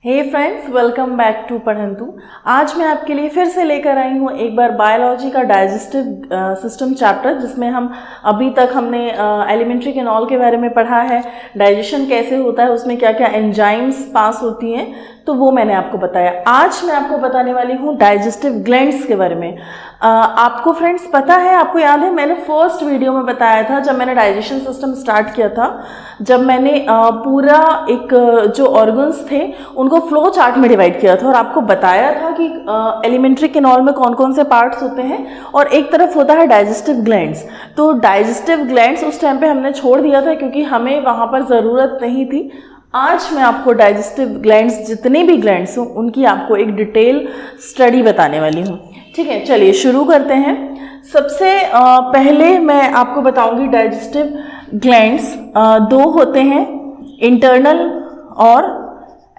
Hey friends, welcome back to Padhantu. आज मैं आपके लिए फिर से लेकर आई हूँ एक बार बायोलॉजी का डाइजेस्टिव सिस्टम चैप्टर, जिसमें हम अभी तक हमने एलिमेंट्री केनॉल के बारे में पढ़ा है, डाइजेशन कैसे होता है, उसमें क्या क्या एंजाइम्स पास होती हैं, तो वो मैंने आपको बताया। आज मैं आपको बताने वाली हूँ डाइजेस्टिव ग्लैंड्स के बारे में। आपको फ्रेंड्स पता है, आपको याद है मैंने फर्स्ट वीडियो में बताया था, जब मैंने डाइजेशन सिस्टम स्टार्ट किया था, जब मैंने पूरा एक जो ऑर्गन्स थे उनको फ्लो चार्ट में डिवाइड किया था और आपको बताया था कि एलिमेंट्री केनॉल में कौन कौन से पार्ट्स होते हैं और एक तरफ होता है डाइजेस्टिव ग्लैंड्स। तो डाइजेस्टिव ग्लैंड्स उस टाइम पे हमने छोड़ दिया था क्योंकि हमें वहाँ पर ज़रूरत नहीं थी। आज मैं आपको डाइजेस्टिव ग्लैंड्स, जितने भी ग्लैंड्स हों, उनकी आपको एक डिटेल स्टडी बताने वाली हूँ। ठीक है, चलिए शुरू करते हैं। सबसे पहले मैं आपको बताऊंगी डाइजेस्टिव ग्लैंड्स दो होते हैं, इंटरनल और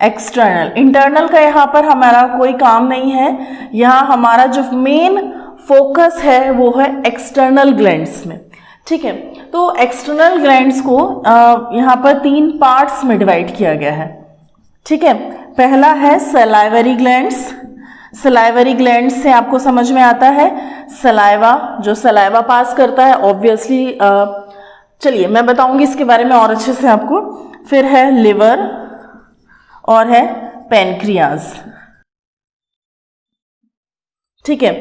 एक्सटर्नल। इंटरनल का यहाँ पर हमारा कोई काम नहीं है, यहाँ हमारा जो मेन फोकस है वो है एक्सटर्नल ग्लैंड्स में। ठीक है, तो एक्सटर्नल ग्लैंड्स को यहाँ पर 3 पार्ट्स में डिवाइड किया गया है। ठीक है, पहला है सलाइवरी ग्लैंड्स। सलाइवरी ग्लैंड्स से आपको समझ में आता है सलाइवा, जो सलाइवा पास करता है ऑब्वियसली। चलिए मैं बताऊंगी इसके बारे में और अच्छे से आपको। फिर है लिवर और है पैनक्रियाज। ठीक है,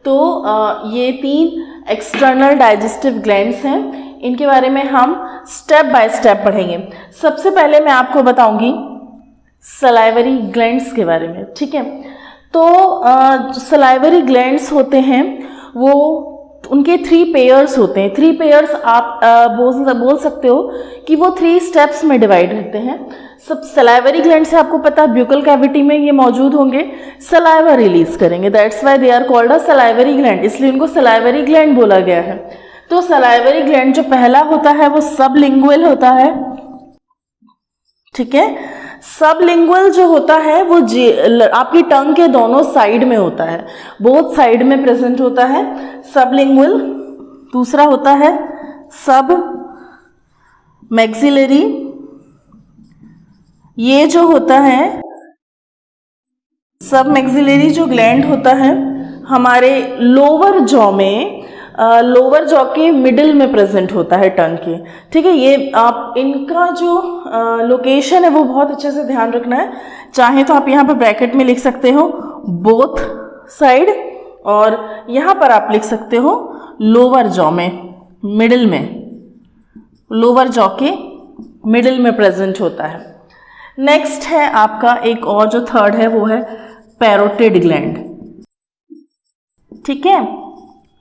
तो ये 3 एक्सटर्नल डाइजेस्टिव ग्लैंड्स हैं। इनके बारे में हम स्टेप बाय स्टेप पढ़ेंगे। सबसे पहले मैं आपको बताऊंगी सलाइवरी ग्लैंड्स के बारे में। ठीक है, तो जो सलाइवरी ग्लैंड्स होते हैं वो उनके 3 पेयर्स होते हैं। 3 पेयर्स आप बोल सकते हो कि वो 3 स्टेप्स में डिवाइड रहते हैं। सब सलाइवरी ग्लैंड से आपको पता है ब्यूकल कैविटी में ये मौजूद होंगे, सलाइवा रिलीज करेंगे, that's why they are called a salivary gland, इसलिए इनको सलाइवरी ग्लैंड बोला गया है। तो सलाइवरी ग्लैंड जो पहला होता है वो सबलिंगुअल होता है। ठीक है, सबलिंगुअल जो होता है वो आपकी टंग के दोनों साइड में होता है, बोथ साइड में प्रेजेंट होता है सबलिंगुअल। दूसरा होता है सब मैक्सिलरी, ये जो होता है सब मैक्सिलरी जो ग्लैंड होता है हमारे लोअर जॉ में, लोअर जॉ के मिडिल में प्रेजेंट होता है टंग के। ठीक है, ये आप इनका जो लोकेशन है वो बहुत अच्छे से ध्यान रखना है। चाहे तो आप यहाँ पर ब्रैकेट में लिख सकते हो बोथ साइड, और यहाँ पर आप लिख सकते हो लोअर जॉ में, मिडिल में, लोअर जॉ के मिडिल में प्रेजेंट होता है। नेक्स्ट है आपका एक और जो थर्ड है वो है पैरोटिड ग्लैंड। ठीक है,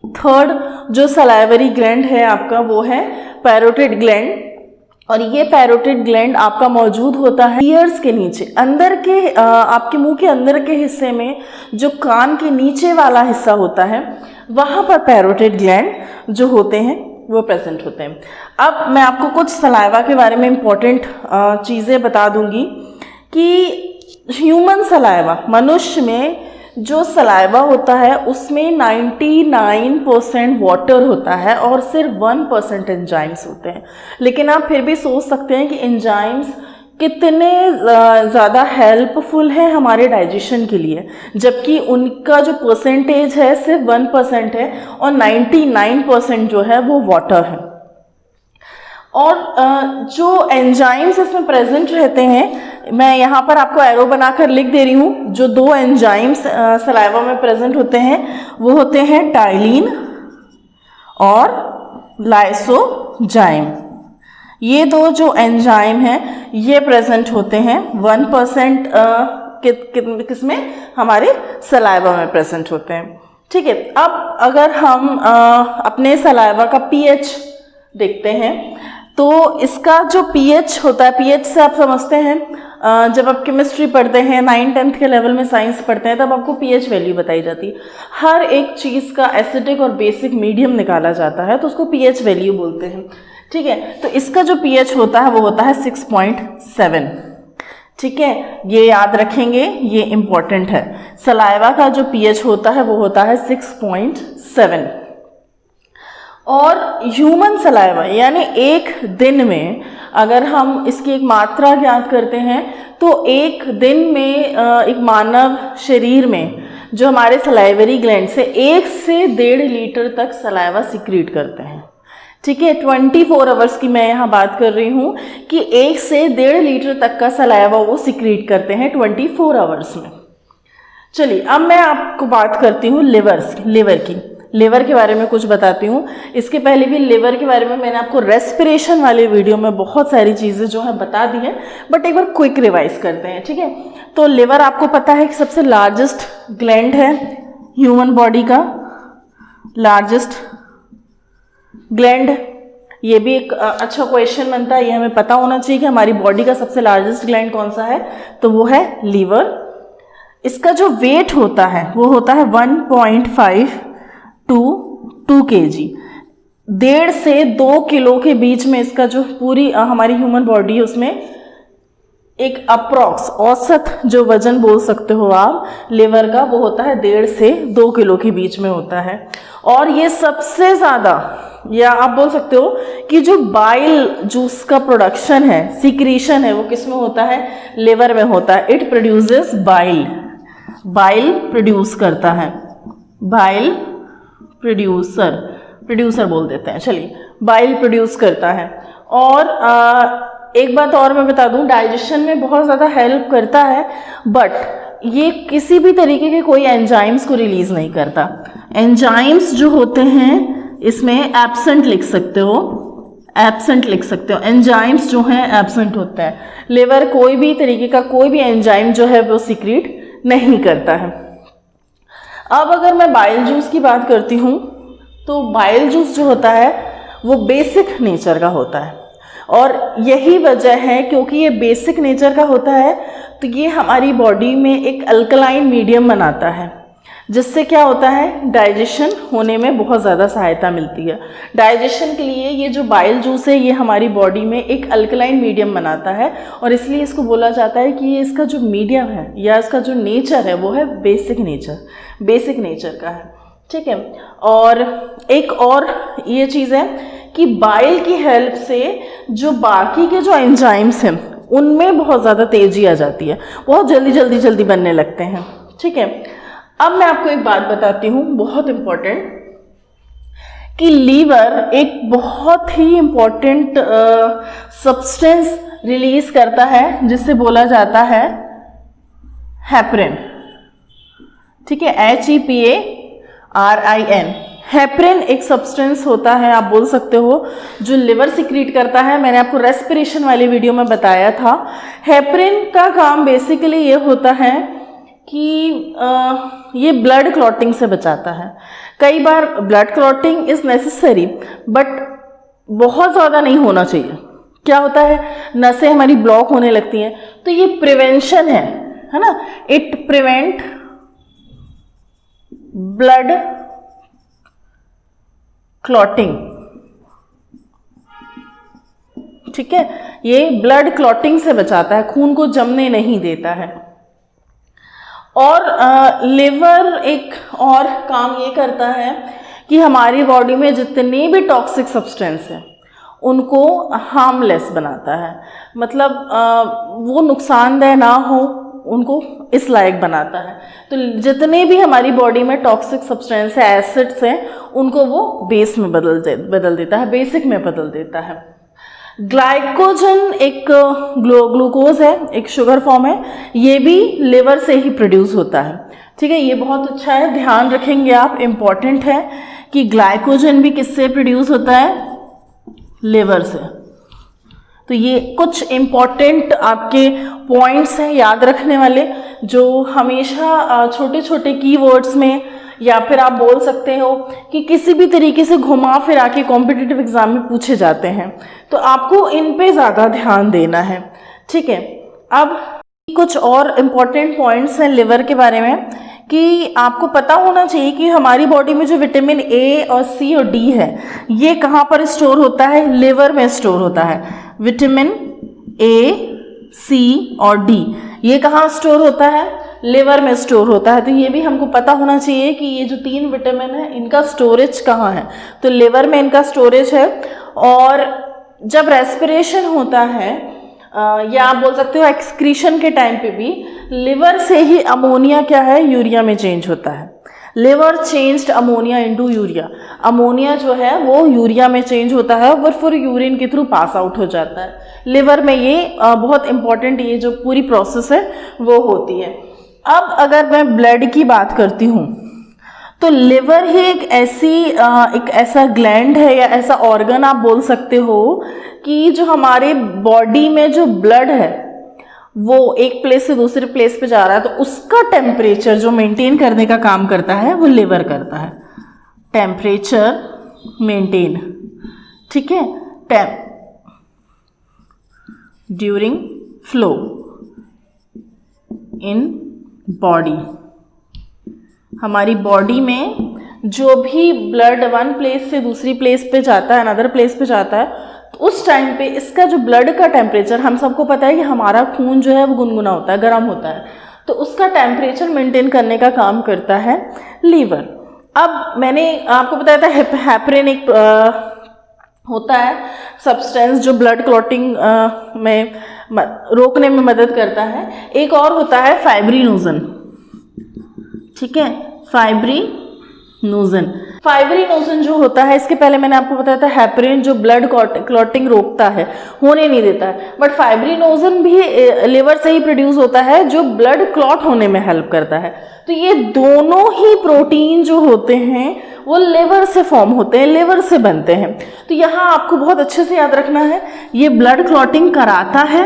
थर्ड जो सलाइवरी ग्लैंड है आपका वो है पैरोटिड ग्लैंड, और ये पैरोटिड ग्लैंड आपका मौजूद होता है ईयर्स के नीचे, अंदर के आपके मुंह के अंदर के हिस्से में, जो कान के नीचे वाला हिस्सा होता है वहाँ पर पैरोटिड ग्लैंड जो होते हैं वो प्रेजेंट होते हैं। अब मैं आपको कुछ सलाइवा के बारे में इम्पोर्टेंट चीज़ें बता दूंगी कि ह्यूमन सलाइवा, मनुष्य में जो सलाइवा होता है उसमें 99% वाटर होता है और सिर्फ 1% एंजाइम्स होते हैं। लेकिन आप फिर भी सोच सकते हैं कि एंजाइम्स कितने ज़्यादा हेल्पफुल है हमारे डाइजेशन के लिए, जबकि उनका जो परसेंटेज है सिर्फ 1% है और 99% जो है वो वाटर है। और जो एंजाइम्स इसमें प्रेजेंट रहते हैं, मैं यहाँ पर आपको एरो बनाकर लिख दे रही हूँ। जो 2 एंजाइम्स सलाइवा में प्रेजेंट होते हैं वो होते हैं टाइलिन और लाइसोजाइम। ये 2 जो एंजाइम हैं ये प्रेजेंट होते हैं 1% किसमें, हमारे सलाइवा में प्रेजेंट होते हैं। ठीक है, अब अगर हम अपने सलाइवा का पीएच देखते हैं तो इसका जो पीएच होता है, पीएच से आप समझते हैं जब आप केमिस्ट्री पढ़ते हैं, 9th-10th के लेवल में साइंस पढ़ते हैं, तब आपको पीएच वैल्यू बताई जाती है। हर एक चीज़ का एसिडिक और बेसिक मीडियम निकाला जाता है तो उसको पीएच वैल्यू बोलते हैं। ठीक है, तो इसका जो पीएच होता है वो होता है 6.7। ठीक है, ये याद रखेंगे, ये इम्पॉर्टेंट है। सलाइवा का जो पीएच होता है वो होता है 6.7। और ह्यूमन सलाइवा यानी एक दिन में अगर हम इसकी एक मात्रा ज्ञात करते हैं तो एक दिन में एक मानव शरीर में जो हमारे सलाइवरी ग्लैंड से 1 से 1.5 लीटर तक सलाइवा सिक्रीट करते हैं। ठीक है, 24 आवर्स की मैं यहाँ बात कर रही हूँ कि 1 से 1.5 लीटर तक का सलाइवा वो सिक्रीट करते हैं 24 आवर्स में। चलिए अब मैं आपको बात करती हूँ लिवर के बारे में कुछ बताती हूँ। इसके पहले भी लिवर के बारे में मैंने आपको रेस्पिरेशन वाले वीडियो में बहुत सारी चीज़ें जो है बता दी हैं, बट एक बार क्विक रिवाइज करते हैं। ठीक है, तो लिवर आपको पता है कि सबसे लार्जेस्ट ग्लैंड है ह्यूमन बॉडी का, लार्जेस्ट ग्लैंड। ये भी एक अच्छा क्वेश्चन बनता है, ये हमें पता होना चाहिए कि हमारी बॉडी का सबसे लार्जेस्ट ग्लैंड कौन सा है, तो वो है लीवर। इसका जो वेट होता है वो होता है 1.5 to 2 kg, 1.5 से 2 किलो के बीच में इसका जो पूरी हमारी ह्यूमन बॉडी है उसमें एक अप्रॉक्स औसत जो वजन बोल सकते हो आप लिवर का, वो होता है 1.5 से 2 किलो के बीच में होता है। और ये सबसे ज़्यादा, या आप बोल सकते हो कि जो बाइल जूस का प्रोडक्शन है, सिक्रीशन है, वो किस में होता है, लिवर में होता है। इट प्रोड्यूसेस बाइल प्रोड्यूस करता है, बाइल प्रोड्यूसर बोल देते हैं, चलिए बाइल प्रोड्यूस करता है। और एक बात और मैं बता दूं, डाइजेशन में बहुत ज़्यादा हेल्प करता है, बट ये किसी भी तरीके के कोई एंजाइम्स को रिलीज नहीं करता। एंजाइम्स जो होते हैं इसमें एब्सेंट लिख सकते हो, एंजाइम्स जो हैं एब्सेंट होता है। लिवर कोई भी तरीके का कोई भी एंजाइम जो है वो सीक्रेट नहीं करता है। अब अगर मैं बाइल जूस की बात करती हूँ तो बाइल जूस जो होता है वो बेसिक नेचर का होता है, और यही वजह है क्योंकि ये बेसिक नेचर का होता है तो ये हमारी बॉडी में एक अल्कलाइन मीडियम बनाता है, जिससे क्या होता है, डाइजेशन होने में बहुत ज़्यादा सहायता मिलती है। डाइजेशन के लिए ये जो बाइल जूस है ये हमारी बॉडी में एक अल्कलाइन मीडियम बनाता है, और इसलिए इसको बोला जाता है कि ये इसका जो मीडियम है या इसका जो नेचर है वो है बेसिक नेचर का है। ठीक है, और एक और ये चीज़ है कि बाइल की हेल्प से जो बाकी के जो एंजाइम्स हैं उनमें बहुत ज़्यादा तेज़ी आ जाती है, बहुत जल्दी बनने लगते हैं। ठीक है, अब मैं आपको एक बात बताती हूँ बहुत इम्पोर्टेंट, कि लीवर एक बहुत ही इम्पोर्टेंट सब्सटेंस रिलीज करता है जिसे बोला जाता है हेपरिन। ठीक है, HEPARIN। हेपरिन एक सब्सटेंस होता है, आप बोल सकते हो, जो लिवर सिक्रीट करता है। मैंने आपको रेस्पिरेशन वाली वीडियो में बताया था। हेपरिन का काम बेसिकली ये होता है कि ये ब्लड क्लॉटिंग से बचाता है। कई बार blood clotting is necessary, but बहुत ज़्यादा नहीं होना चाहिए। क्या होता है, नसें हमारी ब्लॉक होने लगती हैं, तो ये प्रिवेंशन है ना, इट प्रिवेंट ब्लड क्लॉटिंग। ठीक है, ये ब्लड क्लॉटिंग से बचाता है, खून को जमने नहीं देता है। और लिवर एक और काम ये करता है कि हमारी बॉडी में जितने भी टॉक्सिक सब्सटेंस हैं उनको हार्मलेस बनाता है, मतलब वो नुकसानदेह ना हो, उनको इस लायक बनाता है। तो जितने भी हमारी बॉडी में टॉक्सिक सब्सटेंस है, एसिड्स हैं, उनको वो बेस में बदल देता है, बेसिक में बदल देता है। ग्लाइकोजन एक ग्लूकोज है, एक शुगर फॉर्म है, ये भी लिवर से ही प्रोड्यूस होता है। ठीक है, ये बहुत अच्छा है, ध्यान रखेंगे आप, इम्पॉर्टेंट है कि ग्लाइकोजन भी किससे प्रोड्यूस होता है, लिवर से। तो ये कुछ इम्पॉर्टेंट आपके पॉइंट्स हैं याद रखने वाले, जो हमेशा छोटे छोटे कीवर्ड्स में, या फिर आप बोल सकते हो कि किसी भी तरीके से घुमा फिरा के कॉम्पिटिटिव एग्जाम में पूछे जाते हैं, तो आपको इन पे ज़्यादा ध्यान देना है। ठीक है, अब कुछ और इम्पॉर्टेंट पॉइंट्स हैं लिवर के बारे में, कि आपको पता होना चाहिए कि हमारी बॉडी में जो विटामिन ए और सी और डी है ये कहाँ पर स्टोर होता है, लिवर में स्टोर होता है। विटामिन ए, सी और डी ये कहाँ स्टोर होता है, लिवर में स्टोर होता है। तो ये भी हमको पता होना चाहिए कि ये जो 3 विटामिन है इनका स्टोरेज कहाँ है, तो लिवर में इनका स्टोरेज है। और जब रेस्पिरेशन होता है या आप बोल सकते हो एक्सक्रीशन के टाइम पे भी लिवर से ही अमोनिया क्या है, यूरिया में चेंज होता है। Liver changed ammonia into urea, ammonia जो है वो यूरिया में चेंज होता है और फिर यूरिन के थ्रू पास आउट हो जाता है। लिवर में ये बहुत इंपॉर्टेंट ये जो पूरी प्रोसेस है वो होती है। अब अगर मैं ब्लड की बात करती हूँ तो लिवर ही एक ऐसा ग्लैंड है या ऐसा ऑर्गन आप बोल सकते हो कि जो हमारे बॉडी में जो ब्लड है वो एक प्लेस से दूसरे प्लेस पे जा रहा है, तो उसका टेम्परेचर जो मेंटेन करने का काम करता है वो लिवर करता है। टेम्परेचर मेंटेन, ठीक है, ड्यूरिंग फ्लो इन बॉडी। हमारी बॉडी में जो भी ब्लड वन प्लेस से दूसरी प्लेस पे जाता है, अनदर प्लेस पे जाता है, तो उस टाइम पे इसका जो ब्लड का टेम्परेचर, हम सबको पता है कि हमारा खून जो है वो गुनगुना होता है, गर्म होता है, तो उसका टेम्परेचर मेंटेन करने का काम करता है लीवर। अब मैंने आपको बताया था हेपरिन एक होता है सब्सटेंस जो ब्लड क्लॉटिंग में रोकने में मदद करता है। एक और होता है फाइब्रिनोजन, ठीक है, फाइब्रिनोजन। फाइब्रिनोजन जो होता है, इसके पहले मैंने आपको बताया था हेपरिन जो ब्लड क्लॉटिंग रोकता है, होने नहीं देता है, बट फाइब्रिनोजन भी लिवर से ही प्रोड्यूस होता है जो ब्लड क्लॉट होने में हेल्प करता है। तो ये दोनों ही प्रोटीन जो होते हैं वो लिवर से फॉर्म होते हैं, लिवर से बनते हैं। तो यहाँ आपको बहुत अच्छे से याद रखना है, ये ब्लड क्लॉटिंग कराता है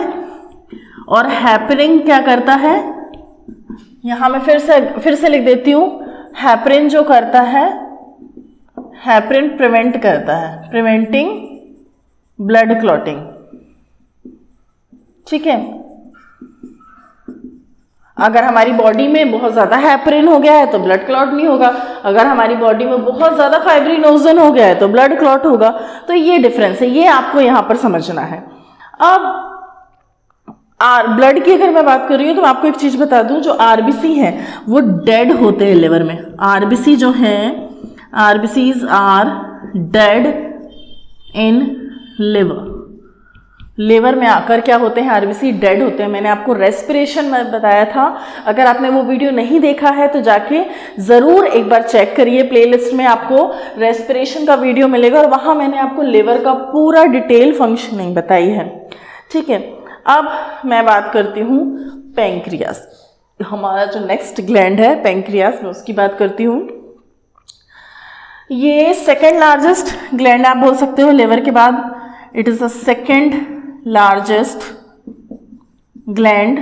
और हेपरिन क्या करता है, यहाँ मैं फिर से लिख देती हूँ, हेपरिन जो करता है, हेपरिन प्रिवेंट करता है, प्रिवेंटिंग ब्लड क्लॉटिंग, ठीक है। अगर हमारी बॉडी में बहुत ज़्यादा हेपरिन हो गया है तो ब्लड क्लॉट नहीं होगा, अगर हमारी बॉडी में बहुत ज़्यादा फाइब्रिनोजन हो गया है तो ब्लड क्लॉट होगा। तो ये डिफरेंस है, ये आपको यहाँ पर समझना है। अब ब्लड की अगर मैं बात कर रही हूँ तो मैं आपको एक चीज़ बता दूँ, जो आरबीसी है वो डेड होते हैं लिवर में। आरबीसी जो हैं, RBCs are dead in liver. Liver में आकर क्या होते हैं, आरबीसी डेड होते हैं। मैंने आपको रेस्पिरेशन में बताया था, अगर आपने वो वीडियो नहीं देखा है तो जाके ज़रूर एक बार चेक करिए, प्लेलिस्ट में आपको रेस्पिरेशन का वीडियो मिलेगा और वहाँ मैंने आपको लिवर का पूरा डिटेल फंक्शनिंग बताई है, ठीक है। अब मैं बात करती हूँ पैंक्रियास, हमारा जो नेक्स्ट ग्लैंड है पैंक्रियास, मैं उसकी बात करती हूँ। ये सेकेंड लार्जेस्ट ग्लैंड आप बोल सकते हो लिवर के बाद, it is the second largest gland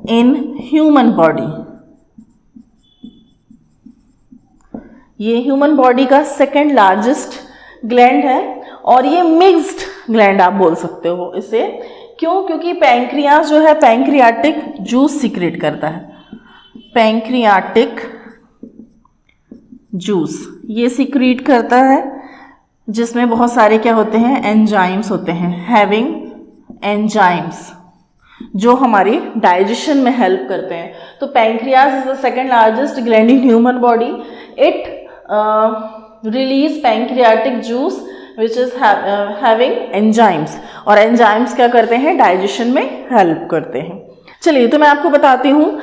in human body. ये ह्यूमन बॉडी का सेकेंड लार्जेस्ट ग्लैंड है और ये मिक्स्ड ग्लैंड आप बोल सकते हो इसे। क्यों? क्योंकि पैंक्रियास जो है पैंक्रियाटिक जूस सीक्रेट करता है, पैंक्रियाटिक जूस ये सीक्रेट करता है, जिसमें बहुत सारे क्या होते हैं, एंजाइम्स होते हैं, हैविंग एंजाइम्स जो हमारी डाइजेशन में हेल्प करते हैं। तो pancreas is the second largest gland in human body. It release pancreatic juice which is having enzymes, और एंजाइम्स क्या करते हैं, डाइजेशन में हेल्प करते हैं। चलिए तो मैं आपको बताती हूँ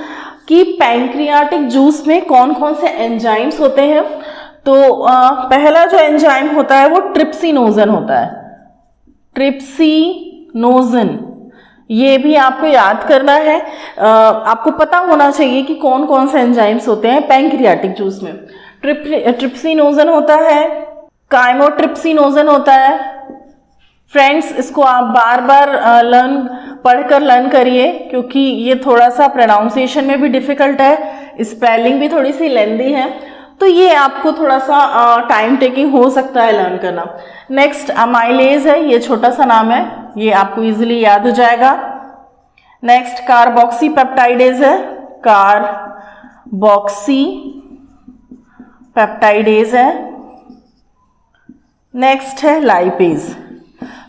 कि पैंक्रियाटिक जूस में कौन कौन से एंजाइम्स होते हैं। तो पहला जो एंजाइम होता है वो ट्रिप्सिनोजन होता है, ट्रिप्सिनोजन, ये भी आपको याद करना है। आपको पता होना चाहिए कि कौन कौन से एंजाइम्स होते हैं पैंक्रियाटिक जूस में। ट्रिप्सिनोजन होता है, काइमोट्रिप्सिनोजन होता है। फ्रेंड्स इसको आप बार बार पढ़कर लर्न करिए, क्योंकि ये थोड़ा सा प्रोनाउंसिएशन में भी डिफिकल्ट है, स्पेलिंग भी थोड़ी सी लेंदी है, तो ये आपको थोड़ा सा टाइम टेकिंग हो सकता है लर्न करना। नेक्स्ट अमाइलेज है, ये छोटा सा नाम है, ये आपको इजीली याद हो जाएगा। नेक्स्ट कार्बोक्सी पेप्टाइडेज है, कार्बोक्सी पेप्टाइडेज है। नेक्स्ट है लाइपेज।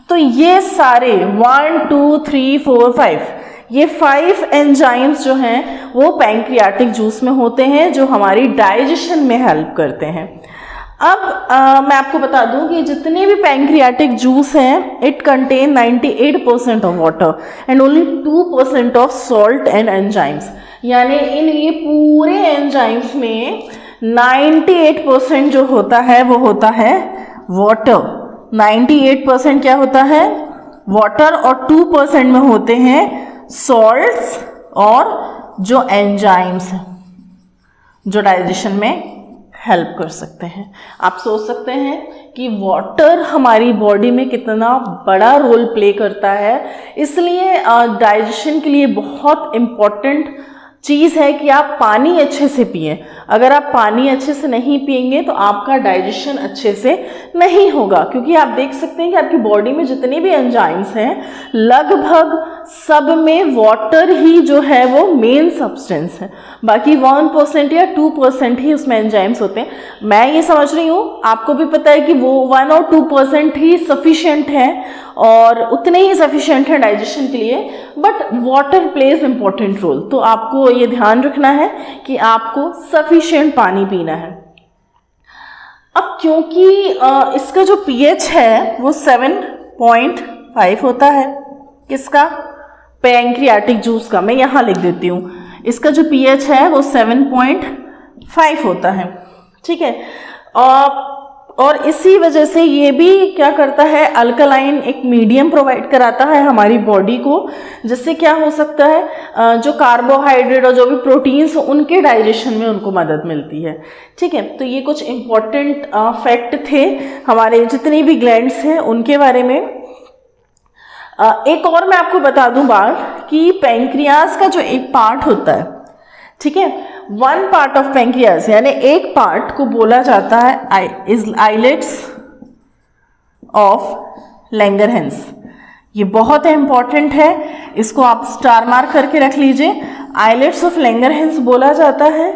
तो ये सारे 1 2 3 4 5 ये 5 एंजाइम्स जो हैं वो पैंक्रियाटिक जूस में होते हैं, जो हमारी डाइजेशन में हेल्प करते हैं। अब मैं आपको बता दूं कि जितने भी पैंक्रियाटिक जूस हैं it contain 98% of water and only 2% of salt and enzymes, यानी इन ये पूरे एंजाइम्स में 98% जो होता है वो होता है वाटर। 98% क्या होता है? वाटर, और 2% में होते हैं सॉल्ट्स और जो एंजाइम्स हैं जो डाइजेशन में हेल्प कर सकते हैं। आप सोच सकते हैं कि वाटर हमारी बॉडी में कितना बड़ा रोल प्ले करता है, इसलिए डाइजेशन के लिए बहुत इम्पॉर्टेंट चीज़ है कि आप पानी अच्छे से पिएं। अगर आप पानी अच्छे से नहीं पिएंगे तो आपका डाइजेशन अच्छे से नहीं होगा, क्योंकि आप देख सकते हैं कि आपकी बॉडी में जितने भी एंजाइम्स हैं लगभग सब में वाटर ही जो है वो मेन सब्सटेंस है, बाकी 1% या 2% ही उसमें एंजाइम्स होते हैं। मैं ये समझ रही हूँ, आपको भी पता है कि वो 1 और 2% ही सफिशिएंट है और उतने ही सफिशिएंट है डाइजेशन के लिए, but water plays important role. तो आपको ये ध्यान रखना है कि आपको सफिशिएंट पानी पीना है। अब क्योंकि इसका जो pH है वो 7.5 होता है, किसका? पैंक्रियाटिक जूस का। मैं यहाँ लिख देती हूँ, इसका जो pH है वो 7.5 होता है, ठीक है। और इसी वजह से ये भी क्या करता है, अल्कलाइन एक मीडियम प्रोवाइड कराता है हमारी बॉडी को, जिससे क्या हो सकता है, जो कार्बोहाइड्रेट और जो भी प्रोटीन्स उनके डाइजेशन में उनको मदद मिलती है, ठीक है। तो ये कुछ इम्पॉर्टेंट फैक्ट थे हमारे जितनी भी ग्लैंड्स हैं उनके बारे में। एक और मैं आपको बता दूं बात कि पैंक्रियाज का जो एक पार्ट होता है, ठीक है, वन पार्ट ऑफ पैंक्रियाज यानी एक पार्ट को बोला जाता है आइलेट्स ऑफ लैंगरहैंस। ये बहुत इंपॉर्टेंट है, इसको आप स्टार मार्क करके रख लीजिए। आइलेट्स ऑफ लैंगरहैंस बोला जाता है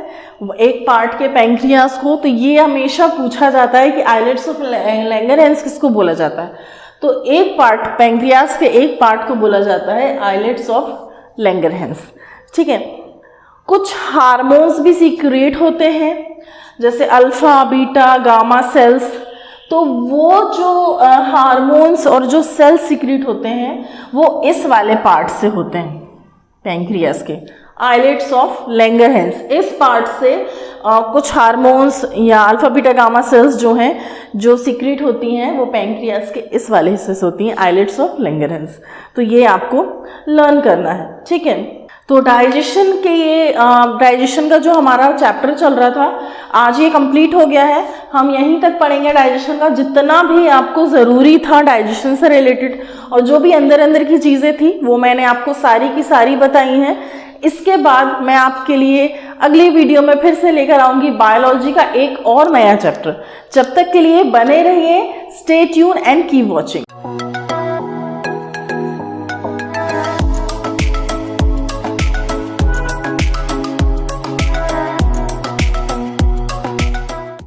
एक पार्ट के पैंक्रियाज को। तो ये हमेशा पूछा जाता है कि आइलेट्स ऑफ लैंगरहैंस किसको बोला जाता है, तो एक पार्ट पैंक्रियाज के एक पार्ट को बोला जाता है आइलेट्स ऑफ लैंगरहैंस, ठीक है। कुछ हार्मोन्स भी सीक्रेट होते हैं जैसे अल्फा, बीटा, गामा सेल्स। तो वो जो हार्मोन्स और जो सेल्स सीक्रेट होते हैं वो इस वाले पार्ट से होते हैं, पैंक्रियाज के आइलेट्स ऑफ लैंगरहैंस। इस पार्ट से कुछ हार्मोन्स या अल्फा, बीटा, गामा सेल्स जो हैं जो सीक्रेट होती हैं वो पैंक्रियाज के इस वाले हिस्से से होती हैं, आइलेट्स ऑफ लैंगरहैंस। तो ये आपको लर्न करना है, ठीक है। तो डाइजेशन के ये डाइजेशन का जो हमारा चैप्टर चल रहा था आज ये कंप्लीट हो गया है। हम यहीं तक पढ़ेंगे डाइजेशन का, जितना भी आपको ज़रूरी था डाइजेशन से रिलेटेड और जो भी अंदर की चीज़ें थी वो मैंने आपको सारी की सारी बताई हैं। इसके बाद मैं आपके लिए अगली वीडियो में फिर से लेकर आऊँगी बायोलॉजी का एक और नया चैप्टर। जब तक के लिए बने रहिए, stay tune and keep watching.